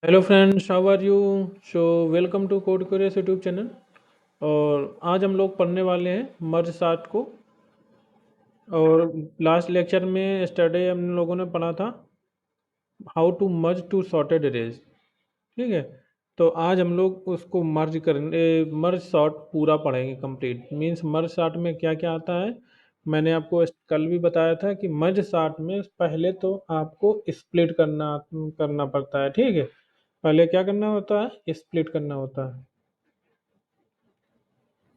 Hello friends, how are you? So welcome to code curious YouTube channel. और आज हम लोग पढ़ने वाले हैं मर्ज सार्ट को। और लास्ट लेक्चर में yesterday हम लोगों ने पढ़ा था how to merge two sorted arrays. ठीक है। तो आज हम लोग उसको मर्ज सॉर्ट पूरा पढ़ेंगे कंप्लीट। मींस मर्ज सॉर्ट में क्या क्या आता है। मैंने आपको कल भी बताया था कि मर्ज सॉर्ट में पहले तो आपको स्प्लिट करना करना पड़ता है। ठीक है। पहले क्या करना होता है? स्प्लिट करना होता है।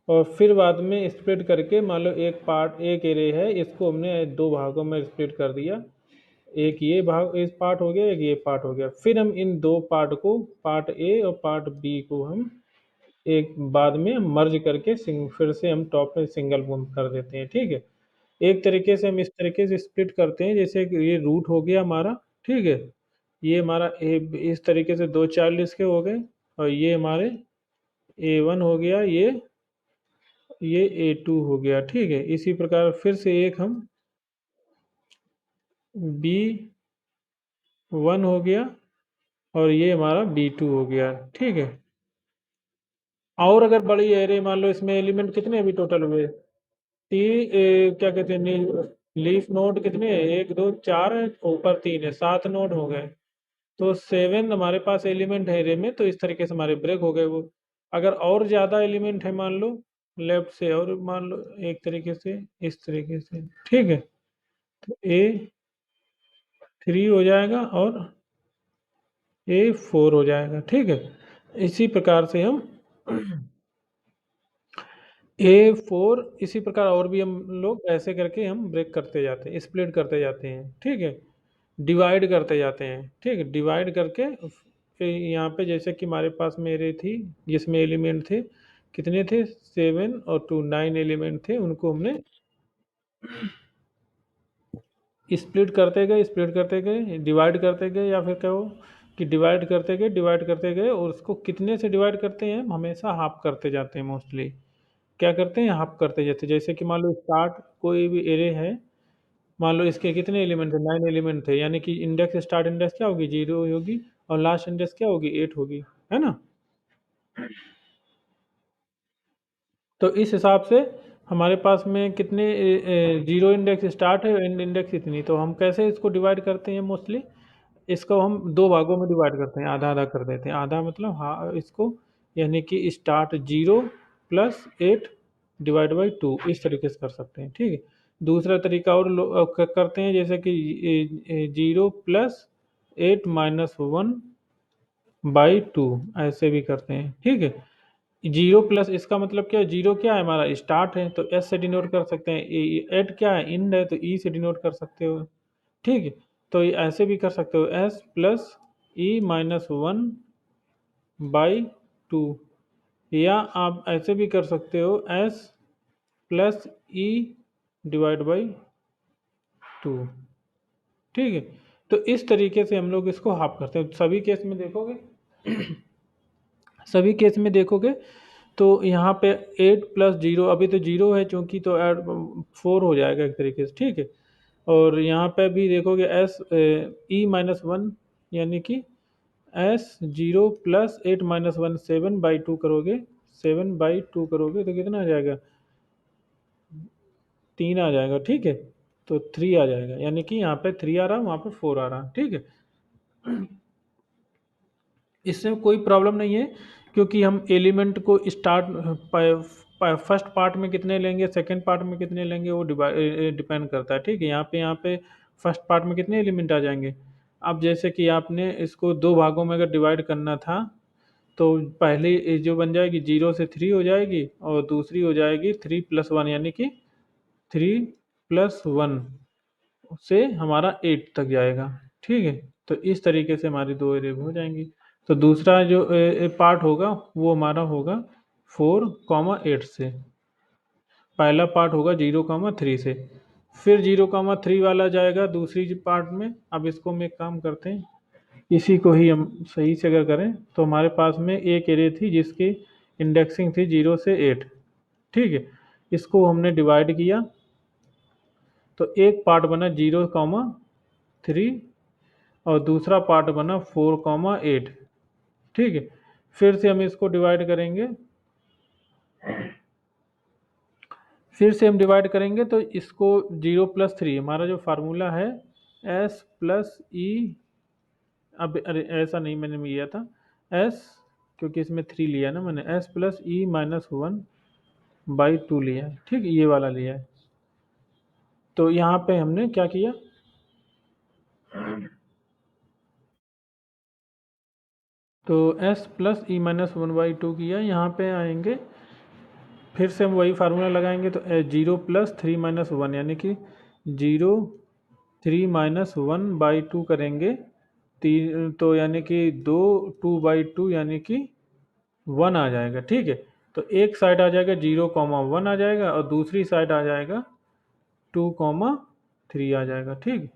और फिर बाद में स्प्लिट करके मान लो एक एरे है, इसको हमने दो भागों में स्प्लिट कर दिया। एक ये भाग इस पार्ट हो गया, एक ये पार्ट हो गया। फिर हम इन दो पार्ट को, पार्ट ए और पार्ट बी को हम एक बाद में मर्ज करके फिर से हम टॉप में सिंगल बूंद कर देते हैं। ठीक है। एक तरीके से हम इस तरीके से स्प्लिट करते हैं, जैसे कि ये रूट हो गया हमारा। ठीक है। ये हमारा ए, इस तरीके से दो चाइल्ड इसके हो गए। और ये हमारे A1 हो गया, ये A2 हो गया। ठीक है। इसी प्रकार फिर से एक हम B1 हो गया, और ये हमारा B2 हो गया। ठीक है। और अगर बड़ी एरे मान लो, इसमें एलिमेंट कितने अभी टोटल हुए? क्या कहते हैं, लीफ नोड कितने हैं? एक दो चार है, ऊपर तीन है, सात नोड हो गए। तो सेवन हमारे पास एलिमेंट है एरे में, तो इस तरीके से हमारे ब्रेक हो गए वो। अगर और ज़्यादा एलिमेंट है मान लो लेफ्ट से, और मान लो एक तरीके से इस तरीके से। ठीक है। तो A3 हो जाएगा और A4 हो जाएगा। ठीक है। इसी प्रकार से हम A4 इसी प्रकार और भी हम लोग ऐसे करके हम ब्रेक करते जाते हैं, स्प्लिट करते जाते हैं। ठीक है। डिवाइड करते जाते हैं। ठीक है। डिवाइड करके फिर यहाँ पे जैसे कि हमारे पास मेरे थी, जिसमें एलिमेंट थे कितने थे? 7 और 2 9 एलिमेंट थे। उनको हमने स्प्लिट करते गए, डिवाइड करते गए, या फिर कहो कि डिवाइड करते गए। और उसको कितने से डिवाइड करते हैं? हम हमेशा हाफ करते जाते हैं मोस्टली। क्या करते हैं? हाफ करते जाते हैं। जैसे कि मान लो स्टार्ट कोई भी एरे है, मान लो इसके कितने एलिमेंट थे? 9 एलिमेंट थे, यानी कि इंडेक्स स्टार्ट इंडेक्स क्या होगी? 0 होगी, और लास्ट इंडेक्स क्या होगी? 8 होगी। है ना? तो इस हिसाब से हमारे पास में कितने जीरो इंडेक्स स्टार्ट है, एंड इंडेक्स इतनी। तो हम कैसे इसको डिवाइड करते हैं मोस्टली? इसको हम दो भागों में डिवाइड करते हैं, आधा आधा कर देते हैं। आधा मतलब हाँ इसको, यानी कि स्टार्ट 0 + 8 डिवाइड बाई 2, इस तरीके से कर सकते हैं। ठीक है। दूसरा तरीका और करते हैं, जैसे कि 0 + 8 - 1 बाई 2, ऐसे भी करते हैं। ठीक है। जीरो प्लस इसका मतलब क्या है? जीरो क्या है? हमारा स्टार्ट है, तो एस से डिनोट कर सकते हैं। एट क्या है? इंड है, तो ई से डिनोट कर सकते हो। ठीक है। तो ये ऐसे भी कर सकते हो, S + E - 1 बाई 2। या आप ऐसे भी कर सकते हो, S + E डिवाइड बाई 2। ठीक है। तो इस तरीके से हम लोग इसको हाफ करते हैं। सभी केस में देखोगे तो यहाँ पे 8 + 0, अभी तो 0 है चूंकि, तो ऐड 4 हो जाएगा एक तरीके से। ठीक है। और यहाँ पे भी देखोगे E - 1, यानी कि S 0 + 8 - 1, 7/2 करोगे। 7/2 करोगे तो कितना आ जाएगा? 3 आ जाएगा। ठीक है। तो 3 आ जाएगा, यानी कि यहाँ पे 3 आ रहा, वहाँ पे 4 आ रहा। ठीक है। इससे कोई प्रॉब्लम नहीं है, क्योंकि हम एलिमेंट को फर्स्ट पार्ट में कितने लेंगे, सेकंड पार्ट में कितने लेंगे, वो डिपेंड करता है। ठीक है। यहाँ पे फर्स्ट पार्ट में कितने एलिमेंट आ जाएंगे? अब जैसे कि आपने इसको दो भागों में अगर डिवाइड करना था, तो पहली जो बन जाएगी 0 से 3 हो जाएगी, और दूसरी हो जाएगी 3 + 1, यानी कि 3 + 1 से हमारा 8 तक जाएगा। ठीक है। तो इस तरीके से हमारी दो एरे हो जाएंगी। तो दूसरा जो पार्ट होगा वो हमारा होगा 4, 8 से। पहला पार्ट होगा 0, 3 से। फिर 0, 3 वाला जाएगा दूसरी पार्ट में। अब इसको हम एक काम करते हैं, इसी को ही हम सही से अगर करें, तो हमारे पास में एक एरे थी जिसकी इंडेक्सिंग थी 0 से 8। ठीक है। इसको हमने डिवाइड किया, तो एक पार्ट बना 0, 3, और दूसरा पार्ट बना 4, 8। ठीक है। फिर से हम इसको डिवाइड करेंगे, फिर से हम डिवाइड करेंगे तो इसको 0+3 हमारा जो फार्मूला है एस प्लस ई, अब अरे ऐसा नहीं मैंने लिया था एस, क्योंकि इसमें 3 लिया ना मैंने, एस प्लस ई माइनस 1/2 लिया है, ठीक है, ये वाला लिया है। तो यहाँ पे हमने क्या किया, तो एस प्लस ई माइनस 1/2 किया, यहाँ पे आएंगे फिर से हम वही फार्मूला लगाएंगे तो 0+3 - 1 यानी कि 0 3 - 1/2 करेंगे, तीन तो यानी कि 2/2 यानी कि 1 आ जाएगा, ठीक है। तो एक साइड आ जाएगा 0, 1 आ जाएगा और दूसरी साइड आ जाएगा 2, 3 आ जाएगा, ठीक।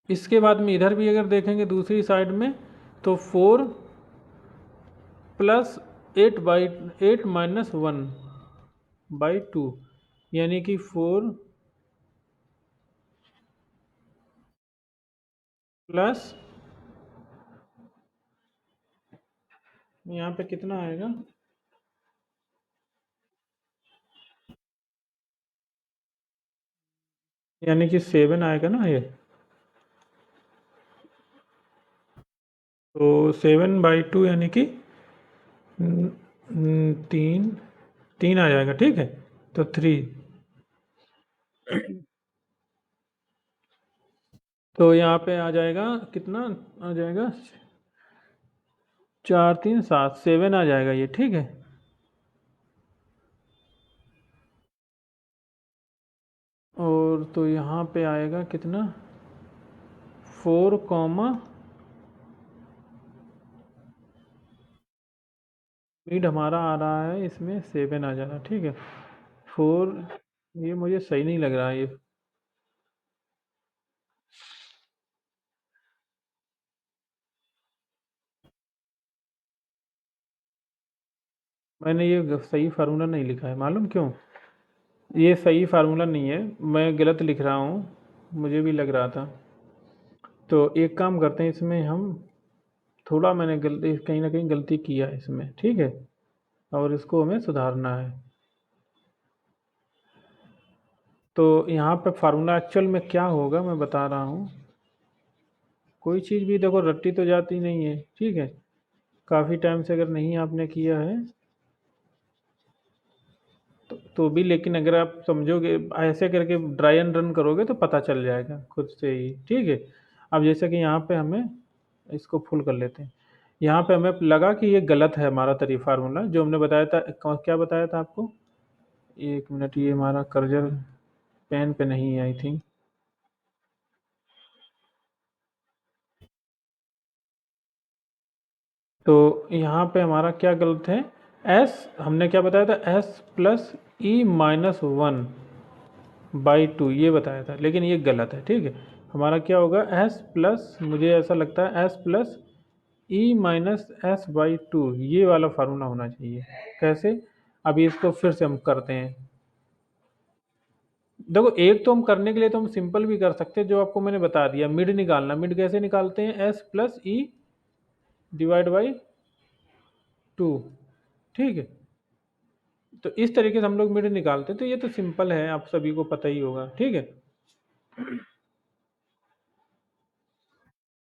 इसके बाद में इधर भी अगर देखेंगे दूसरी साइड में तो 4+8 - 1/2 यानी कि 4 प्लस, यहाँ पे कितना आएगा, यानी कि 7 आएगा ना ये, तो 7/2 यानी कि 3 आ जाएगा, ठीक है। तो 3, तो यहाँ पे आ जाएगा कितना, आ जाएगा 4 3 7, 7 आ जाएगा ये, ठीक है। और तो यहाँ पे आएगा कितना, 4, मिड हमारा आ रहा है इसमें 7 आ जाएगा, ठीक है। 4, ये मुझे सही नहीं लग रहा है ये, मैंने ये सही फार्मूला नहीं लिखा है, मालूम क्यों, ये सही फार्मूला नहीं है, मैं गलत लिख रहा हूँ, मुझे भी लग रहा था। तो एक काम करते हैं, इसमें हम थोड़ा मैंने गलती कहीं ना कहीं गलती किया है इसमें, ठीक है, और इसको हमें सुधारना है। तो यहाँ पे फार्मूला एक्चुअल में क्या होगा मैं बता रहा हूँ, कोई चीज़ भी देखो रट्टी तो जाती नहीं है, ठीक है। काफ़ी टाइम से अगर नहीं आपने किया है तो भी, लेकिन अगर आप समझोगे ऐसे करके ड्राई एंड रन करोगे तो पता चल जाएगा खुद से ही, ठीक है। अब जैसे कि यहाँ पे हमें इसको फुल कर लेते हैं, यहाँ पे हमें लगा कि ये गलत है हमारा तरी फार्मूला जो हमने बताया था, क्या बताया था आपको, एक मिनट, ये हमारा कर्जर पेन पे नहीं है आई थिंक। तो यहाँ पे हमारा क्या गलत है, एस हमने क्या बताया था, एस प्लस ई माइनस 1/2 ये बताया था, लेकिन ये गलत है, ठीक है। हमारा क्या होगा, एस प्लस, मुझे ऐसा लगता है S plus E minus S/2 ये वाला फार्मूला होना चाहिए। कैसे, अभी इसको फिर से हम करते हैं। देखो एक तो हम करने के लिए तो हम सिंपल भी कर सकते हैं, जो आपको मैंने बता दिया, मिड निकालना, मिड कैसे निकालते हैं, S plus E divide by 2, ठीक है। तो इस तरीके से हम लोग मिड निकालते हैं, तो ये तो सिंपल है, आप सभी को पता ही होगा, ठीक है।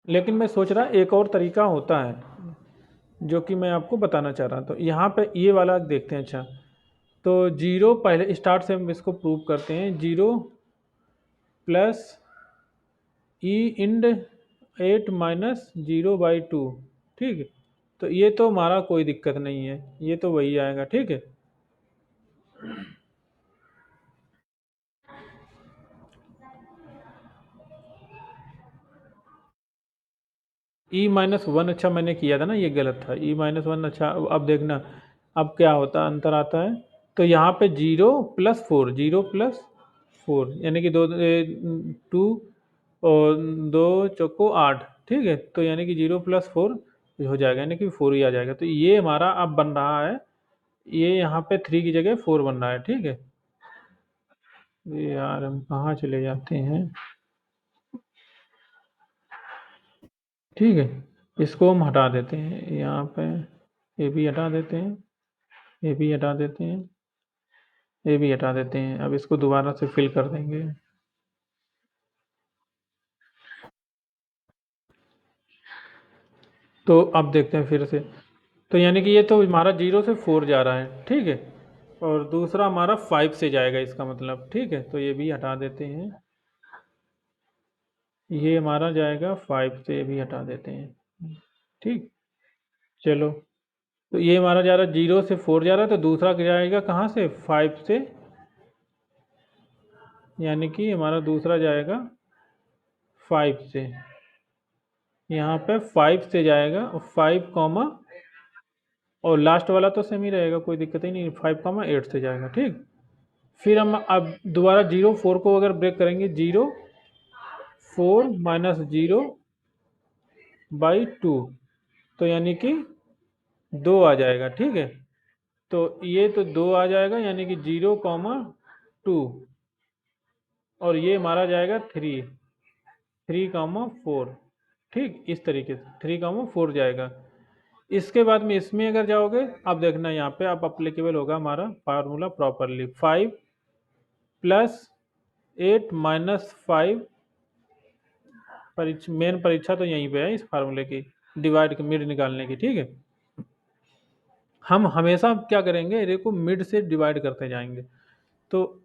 लेकिन मैं सोच रहा एक और तरीका होता है जो कि मैं आपको बताना चाह रहा, तो यहाँ पे ये वाला देखते हैं, अच्छा। तो 0 पहले स्टार्ट से हम इसको प्रूव करते हैं, 0 प्लस ई इंड 8 - 0/2, ठीक है। तो ये तो हमारा कोई दिक्कत नहीं है, ये तो वही आएगा, ठीक है। E-1, अच्छा मैंने किया था ना, ये गलत था, E-1, अच्छा अब देखना, अब क्या होता है, अंतर आता है। तो यहाँ पे 0+4, 0+4 यानी कि 2 और 2 चौको 8, ठीक है। तो यानी कि 0+4 हो जाएगा, यानी कि 4 ही आ जाएगा। तो ये हमारा अब बन रहा है, ये यहाँ पे 3 की जगह 4 बन रहा है, ठीक है। ये यार हम कहाँ चले जाते हैं, ठीक है, इसको हम हटा देते हैं यहाँ पे, ये भी हटा देते हैं, ये भी हटा देते हैं, ये भी हटा देते हैं। अब इसको दोबारा से फिल कर देंगे। तो अब देखते हैं फिर से। तो यानी कि ये तो हमारा 0 से 4 जा रहा है, ठीक है, और दूसरा हमारा 5 से जाएगा इसका मतलब, ठीक है, तो ये भी हटा देते हैं। ये हमारा जाएगा 5 से, ये भी हटा देते हैं। ठीक, चलो। तो ये हमारा जा रहा है 0 से 4 जा रहा है, तो दूसरा जाएगा कहाँ से, 5 से, यानी कि हमारा दूसरा जाएगा 5 से। यहाँ पे 5 से जाएगा, और 5 और लास्ट वाला तो सेम ही रहेगा, कोई दिक्कत ही नहीं, 5 8 से जाएगा, ठीक। फिर हम अब दोबारा 0 4 को अगर ब्रेक करेंगे, 0 4 - 0/2, तो यानी कि 2 आ जाएगा, ठीक है। तो ये तो 2 आ जाएगा, यानी कि 0, 2, और ये हमारा जाएगा 3, 4, ठीक, इस तरीके से 3, 4 जाएगा। इसके बाद में इसमें अगर जाओगे, अब देखना यहाँ पे अब अप्लीकेबल होगा हमारा फार्मूला प्रॉपरली, 5 + 8 - 5। मेन परीक्षा तो यहीं पे है इस फार्मूले की, डिवाइड मिड निकालने की, ठीक है। हम हमेशा क्या करेंगे, एरे को मिड से डिवाइड करते जाएंगे। तो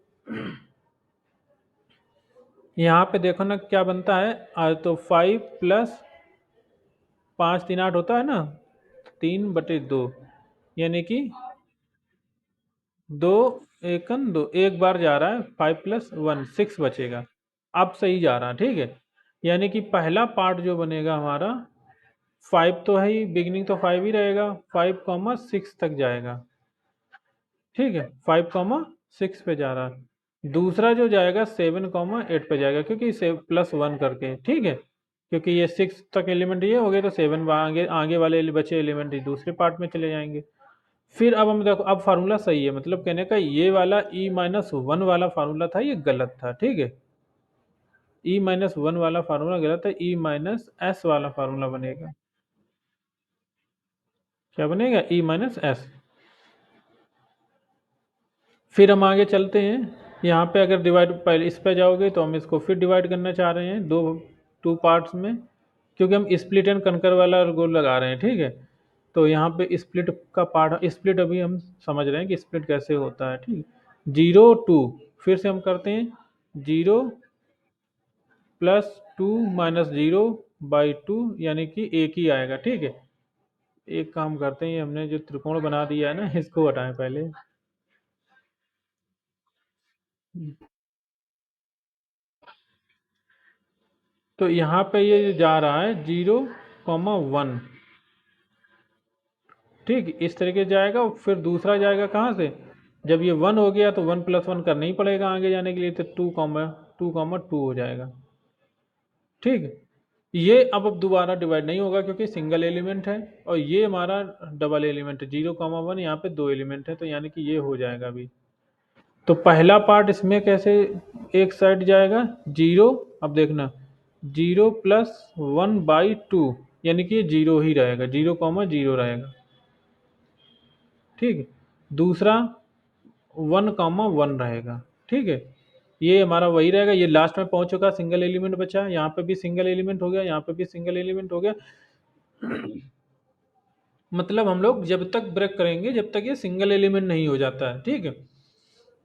यहाँ पे देखो ना क्या बनता है, तो 5 + 5 = 3 8 होता है ना, 3/2, यानी कि 2 × 1 = 2, एक बार जा रहा है, 5 + 1 6 बचेगा। अब सही जा रहा है, ठीक है। यानी कि पहला पार्ट जो बनेगा हमारा, 5 तो है ही, बिगिनिंग तो 5 ही रहेगा, 5, 6 तक जाएगा, ठीक है, 5, 6 पे जा रहा है। दूसरा जो जाएगा 7, 8 पे जाएगा, क्योंकि से +1 करके, ठीक है, क्योंकि ये 6 तक एलिमेंट ये हो गए, तो 7 आगे आगे वाले बचे एलिमेंट दूसरे पार्ट में चले जाएंगे। फिर अब हम देखो, अब फार्मूला सही है, मतलब कहने का ये वाला E-1 वाला फार्मूला था, ये गलत था, ठीक है। E-1 वाला फार्मूला गलत है, E-S वाला फार्मूला बनेगा। क्या बनेगा, E-S। फिर हम आगे चलते हैं। यहाँ पे अगर डिवाइड, पहले इस पे जाओगे तो हम इसको फिर डिवाइड करना चाह रहे हैं, टू पार्ट्स में, क्योंकि हम स्प्लिट एंड कनकर वाला गोल लगा रहे हैं, ठीक है। तो यहाँ पे स्प्लिट का पार्ट, स्प्लिट अभी हम समझ रहे हैं कि स्प्लिट कैसे होता है, ठीक। 0 2, फिर से हम करते हैं, 0 + 2 - 0/2, यानी कि एक ही आएगा, ठीक है। एक काम करते हैं, हमने जो त्रिकोण बना दिया है ना, इसको हटाएं पहले। तो यहाँ पे ये जा रहा है 0, 1, ठीक, इस तरीके से जाएगा। और फिर दूसरा जाएगा कहाँ से, जब ये 1 हो गया तो 1 + 1 करना ही पड़ेगा आगे जाने के लिए, तो 2, 2, 2 हो जाएगा, ठीक। ये अब दोबारा डिवाइड नहीं होगा, क्योंकि सिंगल एलिमेंट है, और ये हमारा डबल एलिमेंट है, 0, 1, यहाँ पे 2 एलिमेंट है, तो यानी कि ये हो जाएगा अभी। तो पहला पार्ट इसमें कैसे एक साइड जाएगा, 0, अब देखना, 0 + 1/2, यानी कि ये 0 ही रहेगा, 0, 0 रहेगा, ठीक है। दूसरा 1, 1 रहेगा, ठीक है। ये हमारा वही रहेगा, ये लास्ट में पहुंच चुका, सिंगल एलिमेंट बचा, यहाँ पे भी सिंगल एलिमेंट हो गया, यहाँ पे भी सिंगल एलिमेंट हो गया। मतलब हम लोग जब तक ब्रेक करेंगे, जब तक ये सिंगल एलिमेंट नहीं हो जाता है, ठीक है।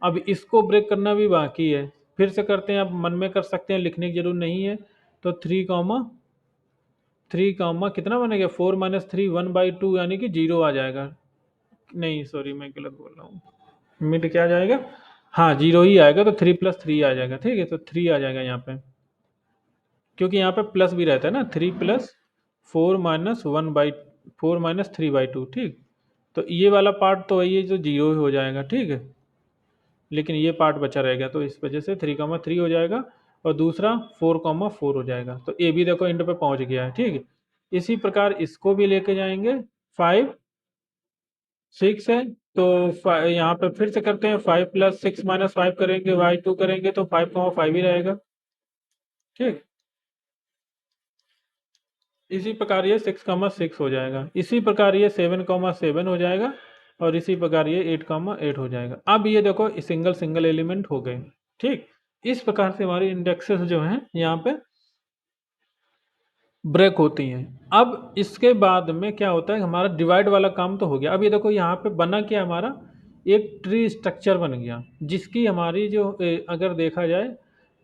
अब इसको ब्रेक करना भी बाकी है, फिर से करते हैं, आप मन में कर सकते हैं, लिखने की जरूरत नहीं है। तो 3, कितना बनेगा, 4 - 3 1/2, यानी कि 0 आ जाएगा। नहीं सॉरी, मैं गलत बोल रहा हूँ, मिड क्या आ जाएगा, हाँ 0 ही आएगा, तो 3 + 3 आ जाएगा, ठीक है। तो 3 आ जाएगा यहाँ पे, क्योंकि यहाँ पे प्लस भी रहता है ना, 3 + 4 - 1/4 - 3/2, ठीक। तो ये वाला पार्ट तो वही है जो 0 हो जाएगा, ठीक है, लेकिन ये पार्ट बचा रहेगा, तो इस वजह से 3, 3 हो जाएगा, और दूसरा 4, 4 हो जाएगा। तो ये भी देखो एंड पे पहुंच गया है, ठीक है। इसी प्रकार इसको भी लेके जाएंगे, 5 6 है, तो यहाँ पे फिर से करते हैं, 5 + 6 - 5 करेंगे, y2 करेंगे, तो 5, 5 ही रहेगा, ठीक। इसी प्रकार ये 6,6 हो जाएगा, इसी प्रकार ये 7,7 हो जाएगा, और इसी प्रकार ये 8,8 हो जाएगा। अब ये देखो सिंगल सिंगल एलिमेंट हो गए। ठीक, इस प्रकार से हमारी इंडेक्सेस जो हैं यहाँ पे ब्रेक होती हैं। अब इसके बाद में क्या होता है, हमारा डिवाइड वाला काम तो हो गया। अब ये देखो यहाँ पे बना क्या हमारा, एक ट्री स्ट्रक्चर बन गया, जिसकी हमारी जो अगर देखा जाए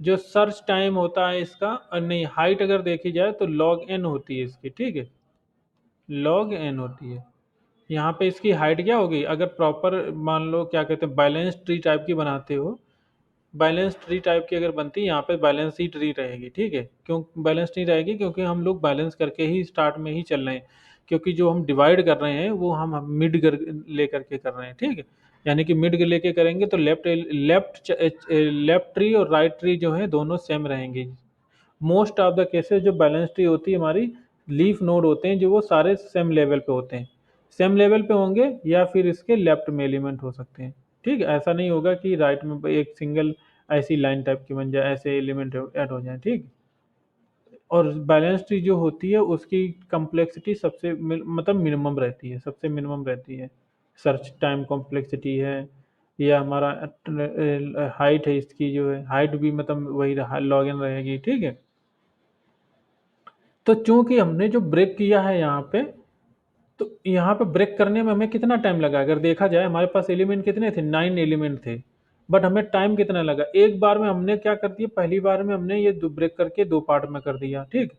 जो सर्च टाइम होता है इसका, नहीं हाइट अगर देखी जाए तो log n होती है इसकी। ठीक है, log n होती है। यहाँ पे इसकी हाइट क्या होगी, अगर प्रॉपर मान लो क्या कहते हैं बैलेंस ट्री टाइप की बनाते हो, बैलेंस ट्री टाइप की अगर बनती है, यहाँ पे बैलेंस ही ट्री रहेगी। ठीक है, क्यों बैलेंस ट्री रहेगी, क्योंकि हम लोग बैलेंस करके ही स्टार्ट में ही चल रहे हैं, क्योंकि जो हम डिवाइड कर रहे हैं वो हम मिड कर लेकर के कर रहे हैं। ठीक है, यानी कि मिड लेके करेंगे तो लेफ्ट लेफ्ट लेफ्ट ट्री और राइट ट्री जो है दोनों सेम रहेंगे। मोस्ट ऑफ द केसेस जो बैलेंस ट्री होती है हमारी, लीफ नोड होते हैं जो वो सारे सेम लेवल पे होते हैं, सेम लेवल पे होंगे, या फिर इसके लेफ्ट में एलिमेंट हो सकते हैं। ठीक है, ऐसा नहीं होगा कि राइट में एक सिंगल ऐसी लाइन टाइप की बन जाए, ऐसे एलिमेंट ऐड हो जाए। ठीक, और बैलेंस ट्री जो होती है उसकी कम्प्लेक्सिटी सबसे मतलब मिनिमम रहती है, सबसे मिनिमम रहती है। सर्च टाइम कॉम्प्लेक्सिटी है, या हमारा हाइट है, इसकी जो है हाइट भी मतलब वही लॉग इन रहेगी। ठीक है, तो चूंकि हमने जो ब्रेक किया है यहाँ पे, तो यहाँ पे ब्रेक करने में हमें कितना टाइम लगा, अगर देखा जाए हमारे पास एलिमेंट कितने थे, 9 एलिमेंट थे, बट हमें टाइम कितना लगा, एक बार में हमने क्या कर दिया, पहली बार में हमने ये ब्रेक करके दो पार्ट में कर दिया। ठीक,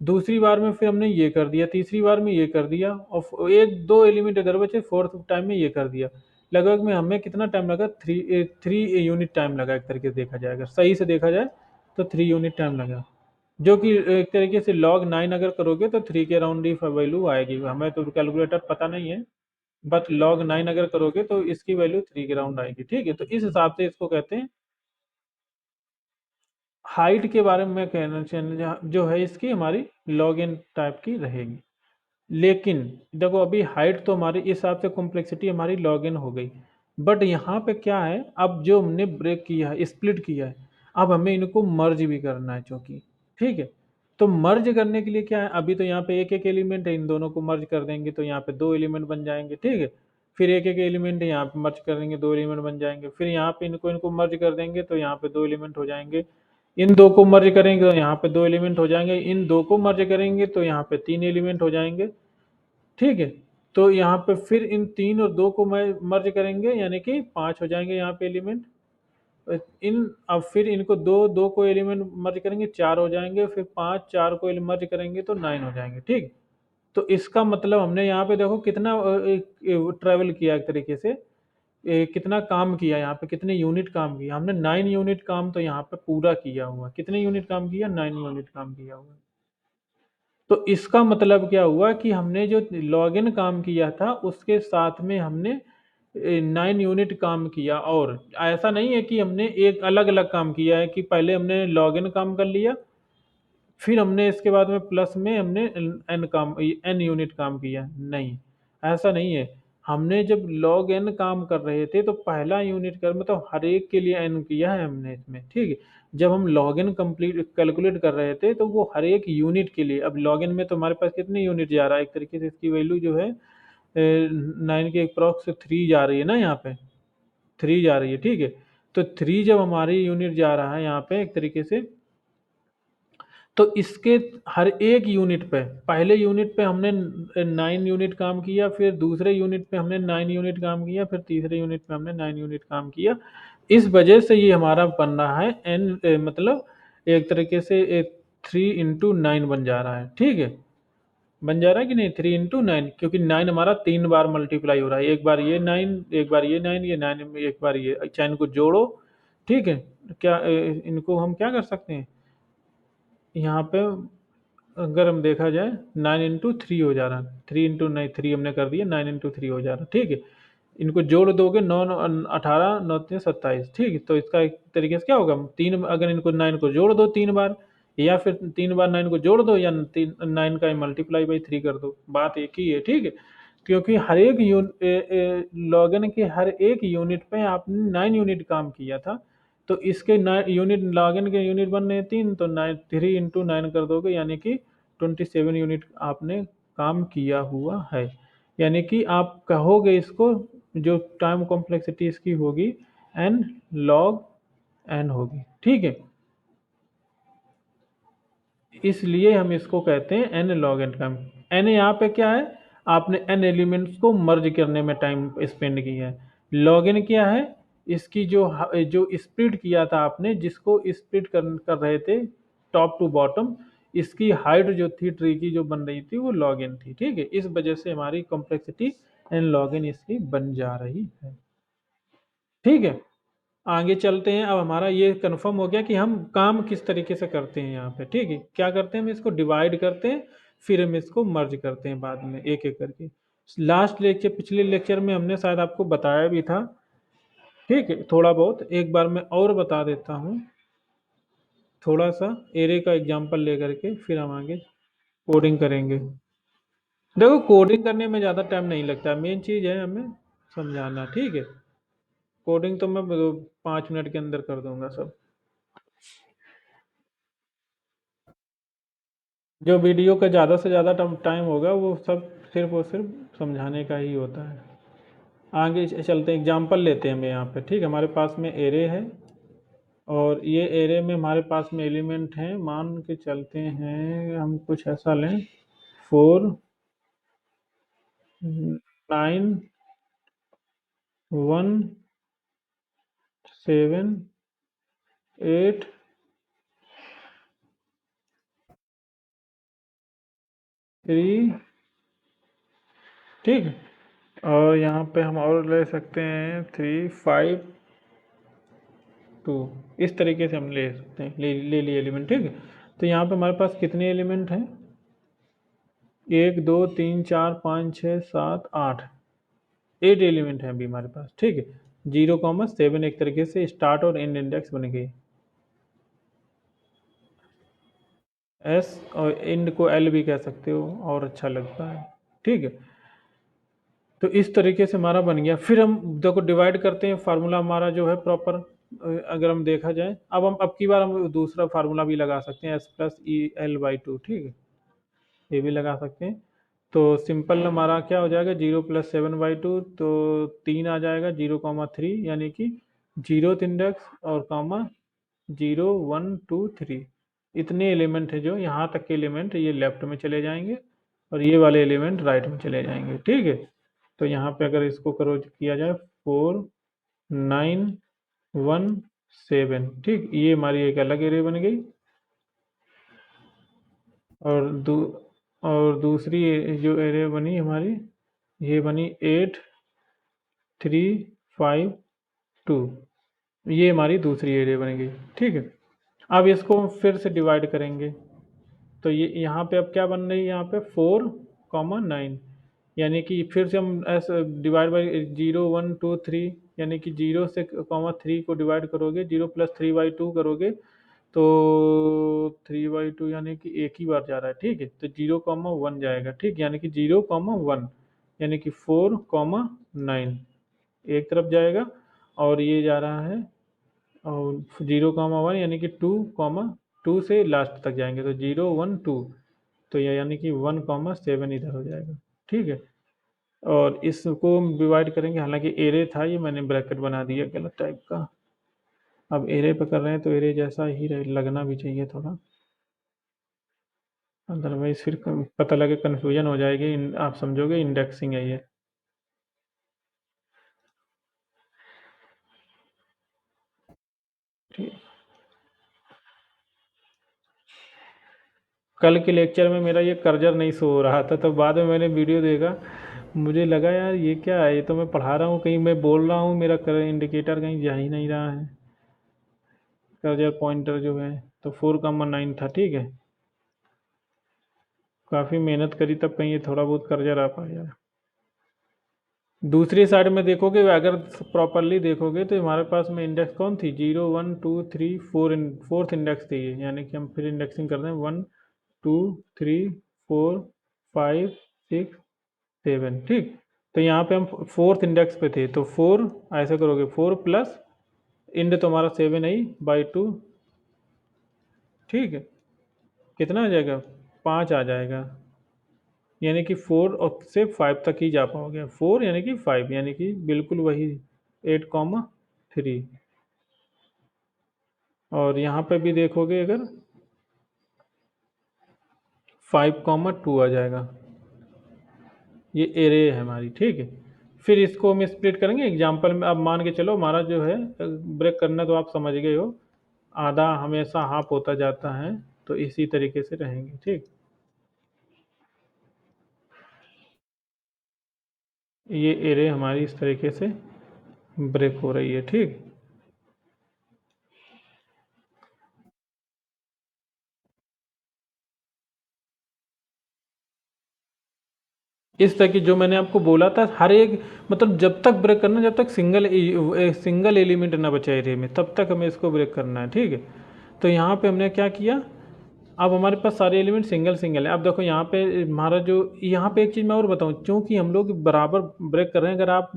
दूसरी बार में फिर हमने ये कर दिया, तीसरी बार में ये कर दिया, और एक दो एलिमेंट इधर बचे, फोर्थ टाइम में ये कर दिया। लगभग में हमें कितना टाइम लगा, थ्री यूनिट टाइम लगा, एक तरीके से देखा जाए, अगर सही से देखा जाए तो 3 यूनिट टाइम लगा, जो कि एक तरीके से log 9 अगर करोगे तो 3 के अराउंड ही वैल्यू आएगी, हमें तो कैलकुलेटर पता नहीं है, बट log 9 अगर करोगे तो इसकी वैल्यू 3 के अराउंड आएगी। ठीक है, तो इस हिसाब से इसको कहते हैं। हाइट के बारे में मैं कहना चाहिए जो है इसकी हमारी log n टाइप की रहेगी, लेकिन देखो अभी हाइट तो हमारी इस हिसाब से कॉम्प्लेक्सिटी हमारी log n हो गई, बट यहाँ पे क्या है, अब जो हमने ब्रेक किया है, स्प्लिट किया है, अब हमें इनको मर्ज भी करना है चूंकि। ठीक है, तो मर्ज करने के लिए क्या है, अभी तो यहाँ पे एक एक एलिमेंट है, इन दोनों को मर्ज कर देंगे तो यहाँ पे दो एलिमेंट बन जाएंगे। ठीक है, फिर एक एक एलिमेंट है, यहाँ पे मर्ज कर देंगे, दो एलिमेंट बन जाएंगे, फिर यहाँ पे इनको इनको मर्ज कर देंगे तो यहाँ पे दो एलिमेंट हो जाएंगे, इन दो को मर्ज करेंगे तो यहाँ पे दो एलिमेंट हो जाएंगे, इन दो को मर्ज करेंगे तो यहाँ पे तीन एलिमेंट हो जाएंगे। ठीक है, तो यहाँ पे फिर इन तीन और दो को मर्ज करेंगे, यानी कि पांच हो जाएंगे यहाँ पे एलिमेंट। इन अब फिर इनको दो दो को एलिमेंट मर्ज करेंगे, चार हो जाएंगे, फिर पांच चार को मर्ज करेंगे तो 9 हो जाएंगे। ठीक, तो इसका मतलब हमने यहाँ पे देखो कितना ट्रेवल किया, एक तरीके से कितना काम किया, यहाँ पे कितने यूनिट काम किया हमने, 9 यूनिट काम तो यहाँ पे पूरा किया हुआ। कितने यूनिट काम किया, 9 यूनिट काम किया हुआ। तो इसका मतलब क्या हुआ कि हमने जो लॉगिन काम किया था उसके साथ में हमने 9 यूनिट काम किया, और ऐसा नहीं है कि हमने एक अलग अलग काम किया है कि पहले हमने लॉगिन काम कर लिया, फिर हमने इसके बाद में प्लस में हमने एन यूनिट काम किया, नहीं, ऐसा नहीं है। हमने जब लॉग एन काम कर रहे थे तो पहला यूनिट कर मतलब हर एक के लिए एन किया है हमने इसमें। ठीक है, जब हम लॉग इन कंप्लीट कैलकुलेट कर रहे थे तो वो हर एक यूनिट के लिए, अब लॉग इन में तो हमारे पास कितने यूनिट जा रहा है, एक तरीके से इसकी वैल्यू जो है 9 के अप्रॉक्स 3 जा रही है ना, यहाँ पे 3 जा रही है। ठीक है, तो 3 जब हमारी यूनिट जा रहा है यहाँ पे एक तरीके से, तो इसके हर एक यूनिट पे, पहले यूनिट पे हमने 9 यूनिट काम किया, फिर दूसरे यूनिट पे हमने 9 यूनिट काम किया, फिर तीसरे यूनिट पे हमने 9 यूनिट काम किया। इस वजह से ये हमारा बन रहा है मतलब एक तरीके से 3 × 9 बन जा रहा है। ठीक है, बन जा रहा है कि नहीं, 3 × 9, क्योंकि 9 हमारा 3 बार मल्टीप्लाई हो रहा है, एक बार ये 9, एक बार ये 9, ये 9, एक बार ये, अच्छा इनको जोड़ो। ठीक है, क्या इनको हम क्या कर सकते हैं, यहाँ पे अगर हम देखा जाए 9 × 3 हो जा रहा है, 3 × 9, 3 हमने कर दिया, 9 × 3 हो जा रहा है। ठीक है, इनको जोड़ दोगे, 9 18 9 3 27। ठीक है, तो इसका एक तरीके से क्या होगा, तीन अगर इनको 9 को जोड़ दो 3 बार, या फिर 3 बार 9 को जोड़ दो, या 9 का मल्टीप्लाई बाई 3 कर दो, बात एक ही है। ठीक है, क्योंकि हर एक लॉगिन के हर एक यूनिट पे आपने 9 यूनिट काम किया था, तो इसके यूनिट लॉगिन के यूनिट बन रहे हैं 3, तो 9 3 × 9 कर दोगे, यानी कि 27 यूनिट आपने काम किया हुआ है। यानी कि आप कहोगे इसको, जो टाइम कॉम्प्लेक्सिटी इसकी होगी एन लॉग एन होगी, ठीक है। इसलिए हम इसको कहते हैं n log n time. N यहाँ पे क्या है, आपने एन एलिमेंट्स को मर्ज करने में टाइम स्पेंड किया है। लॉग एन क्या है, इसकी जो स्प्लिट किया था आपने, जिसको स्प्लिट कर रहे थे टॉप टू बॉटम, इसकी हाइट जो थी ट्री की जो बन रही थी वो लॉग एन थी, ठीक है। इस वजह से हमारी कॉम्प्लेक्सिटी एन लॉग एन इसकी बन जा रही है, ठीक है। आगे चलते हैं। अब हमारा ये कंफर्म हो गया कि हम काम किस तरीके से करते हैं यहाँ पे, ठीक है। क्या करते हैं, हम इसको डिवाइड करते हैं, फिर हम इसको मर्ज करते हैं बाद में एक एक करके। लास्ट लेक्चर, पिछले लेक्चर में हमने शायद आपको बताया भी था, ठीक है। थोड़ा बहुत एक बार मैं और बता देता हूँ, थोड़ा सा एरे का एग्जांपल लेकर के फिर हम आगे कोडिंग करेंगे। देखो कोडिंग करने में ज़्यादा टाइम नहीं लगता, मेन चीज़ है हमें समझाना, ठीक है। कोडिंग तो मैं 5 मिनट के अंदर कर दूंगा सब। जो वीडियो का ज़्यादा से ज़्यादा टाइम होगा वो सब सिर्फ और सिर्फ समझाने का ही होता है। आगे चलते हैं, एग्जांपल लेते हैं हम यहाँ पे, ठीक है। हमारे पास में एरे है और ये एरे में हमारे पास में एलिमेंट हैं, मान के चलते हैं हम कुछ ऐसा लें, 4 9 1 7 8 3, ठीक है। और यहाँ पे हम और ले सकते हैं 3 5 2, इस तरीके से हम ले सकते हैं, ले लिए एलिमेंट, ठीक है। तो यहाँ पे हमारे पास कितने एलिमेंट हैं, 1 2 3 4 5 6 7 8, 8 एलिमेंट हैं अभी हमारे पास, ठीक है। 0,7 एक तरीके से स्टार्ट और एंड इंडेक्स बन गए। एस और एंड को एल भी कह सकते हो और अच्छा लगता है, ठीक है। तो इस तरीके से हमारा बन गया। फिर हम देखो डिवाइड करते हैं, फार्मूला हमारा जो है प्रॉपर, अगर हम देखा जाए, अब की बार हम दूसरा फार्मूला भी लगा सकते हैं, S+EL/2, ठीक है, ये भी लगा सकते हैं। तो सिंपल हमारा क्या हो जाएगा, 0+7/2, तो 3 आ जाएगा, 0,3, यानी कि 0th इंडेक्स और कॉमा 0 1 2 3, इतने एलिमेंट है, जो यहाँ तक के एलिमेंट ये लेफ्ट में चले जाएंगे और ये वाले एलिमेंट राइट में चले जाएंगे, ठीक है। तो यहाँ पे अगर इसको करो किया जाए 4 9 1 7, ठीक, ये हमारी एक अलग एरे बन गई। और दूसरी जो एरे बनी हमारी, ये बनी 8 3 5 2, ये हमारी दूसरी एरे बन गई, ठीक है। अब इसको हम फिर से डिवाइड करेंगे, तो ये यहाँ पे अब क्या बन रही है, यहाँ पे 4,9, यानी कि फिर से हम ऐसे डिवाइड बाई 0 1 2 3, यानी कि 0 से 3 को डिवाइड करोगे, 0+3/2 करोगे, तो 3/2 यानी कि एक ही बार जा रहा है, ठीक है। तो 0,1 जाएगा, ठीक, यानी कि 0,1, यानी कि 4,9 एक तरफ जाएगा, और ये जा रहा है और 0,1 यानी कि 2,2 से लास्ट तक जाएंगे, तो 0 1 2, तो ये यानी कि 1,7 इधर हो जाएगा, ठीक है। और इसको हम डिवाइड करेंगे, हालांकि एरे था ये, मैंने ब्रैकेट बना दिया गलत टाइप का। अब एरे पे कर रहे हैं तो एरे जैसा ही लगना भी चाहिए थोड़ा, अदरवाइज फिर पता लगे कन्फ्यूजन हो जाएगी, आप समझोगे इंडेक्सिंग है ये। ठीक। कल के लेक्चर में मेरा ये कर्जर नहीं शो हो रहा था, तो बाद में मैंने वीडियो देखा, मुझे लगा यार ये क्या है, ये तो मैं पढ़ा रहा हूँ, कहीं मैं बोल रहा हूँ, मेरा कर इंडिकेटर कहीं जा ही नहीं रहा है, कर्जर पॉइंटर जो है। तो 4,9 था, ठीक है। काफ़ी मेहनत करी तब कहीं ये थोड़ा बहुत कर्जर आ पाया। दूसरी साइड में देखोगे, अगर प्रॉपरली देखोगे, तो हमारे पास में इंडेक्स कौन थी, 0 1 2 3 4, फोर्थ इंडेक्स थी ये, यानी कि हम फिर इंडेक्सिंग करते हैं 1 2 3 4 5 6 7, ठीक। तो यहाँ पे हम फोर्थ इंडेक्स पे थे, तो 4 ऐसे करोगे, 4 प्लस इंड तो हमारा 7 आई बाई 2, ठीक है। कितना आ जाएगा, 5 आ जाएगा, यानी कि 4 और से 5 तक ही जा पाओगे। 4 यानी कि 5 यानी कि बिल्कुल वही 8,3। और यहाँ पे भी देखोगे अगर 5,2 आ जाएगा। ये एरे है हमारी, ठीक है। फिर इसको हम स्प्लिट करेंगे एग्जाम्पल में। अब मान के चलो हमारा जो है ब्रेक करना तो आप समझ गए हो, आधा हमेशा हाफ होता जाता है, तो इसी तरीके से रहेंगे, ठीक। ये एरे हमारी इस तरीके से ब्रेक हो रही है, ठीक। इस तरह की जो मैंने आपको बोला था, हर एक मतलब जब तक ब्रेक करना, जब तक सिंगल एलिमेंट ना बचे एरे में, तब तक हमें इसको ब्रेक करना है, ठीक है। तो यहाँ पे हमने क्या किया, अब हमारे पास सारे एलिमेंट सिंगल सिंगल है। अब देखो यहाँ पे हमारा जो, यहाँ पे एक चीज़ मैं और बताऊँ, क्योंकि हम लोग बराबर ब्रेक कर रहे हैं, अगर आप